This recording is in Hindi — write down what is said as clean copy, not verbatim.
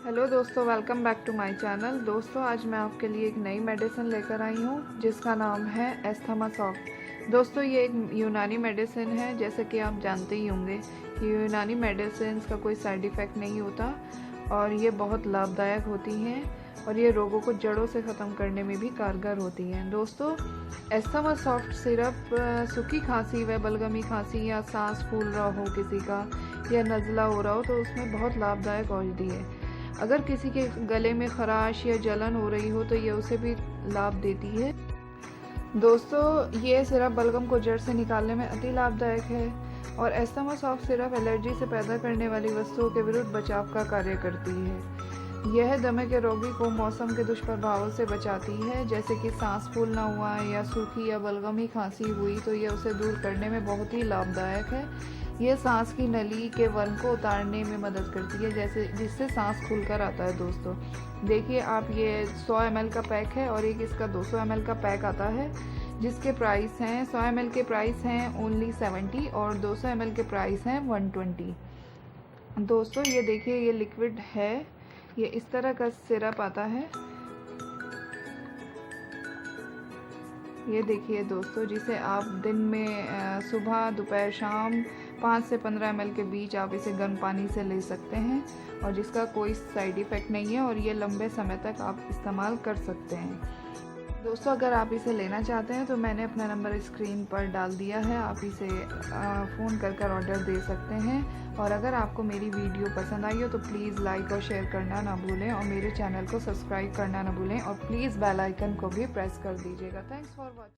हेलो दोस्तों, welcome back to my channel. दोस्तों, आज मैं आपके लिए एक नई मेडिसिन लेकर आई हूँ जिसका नाम है एस्थमा सॉफ्ट। दोस्तों, ये एक यूनानी मेडिसिन है। जैसे कि आप जानते ही होंगे, ये यूनानी मेडिसिन का कोई साइड इफ़ेक्ट नहीं होता और ये बहुत लाभदायक होती हैं और ये रोगों को जड़ों से ख़त्म करने में भी कारगर होती हैं। दोस्तों, एस्थमा सॉफ्ट सिरप सूखी खांसी व बलगमी खांसी या सांस फूल रहा हो किसी का या नज़ला हो रहा हो तो उसमें बहुत लाभदायक औषधि है। अगर किसी के गले में खराश या जलन हो रही हो तो ये उसे भी लाभ देती है। दोस्तों, ये सिरप बलगम को जड़ से निकालने में अति लाभदायक है और एस्थमा सॉफ्ट सिरप एलर्जी से पैदा करने वाली वस्तुओं के विरुद्ध बचाव का कार्य करती है। यह दमे के रोगी को मौसम के दुष्प्रभावों से बचाती है, जैसे कि सांस फूलना हुआ या सूखी या बलगमी खांसी हुई तो यह उसे दूर करने में बहुत ही लाभदायक है। यह सांस की नली के वर्म को उतारने में मदद करती है, जिससे सांस खुलकर आता है। दोस्तों देखिए आप, ये 100 ml का पैक है और एक इसका 200 ml का पैक आता है, जिसके प्राइस हैं 100 ml के प्राइस हैं ओनली 70 और 200 ml के प्राइस हैं 120। दोस्तों ये देखिए, ये लिक्विड है, ये इस तरह का सिरप आता है। ये देखिए दोस्तों, जिसे आप दिन में सुबह दोपहर शाम 5 से 15 ml के बीच आप इसे गर्म पानी से ले सकते हैं और जिसका कोई साइड इफ़ेक्ट नहीं है और ये लंबे समय तक आप इस्तेमाल कर सकते हैं। दोस्तों, अगर आप इसे लेना चाहते हैं तो मैंने अपना नंबर स्क्रीन पर डाल दिया है, आप इसे फ़ोन कर ऑर्डर दे सकते हैं। और अगर आपको मेरी वीडियो पसंद आई हो तो प्लीज़ लाइक और शेयर करना ना भूलें और मेरे चैनल को सब्सक्राइब करना ना भूलें और प्लीज़ बेल आइकन को भी प्रेस कर दीजिएगा। Thanks for watching.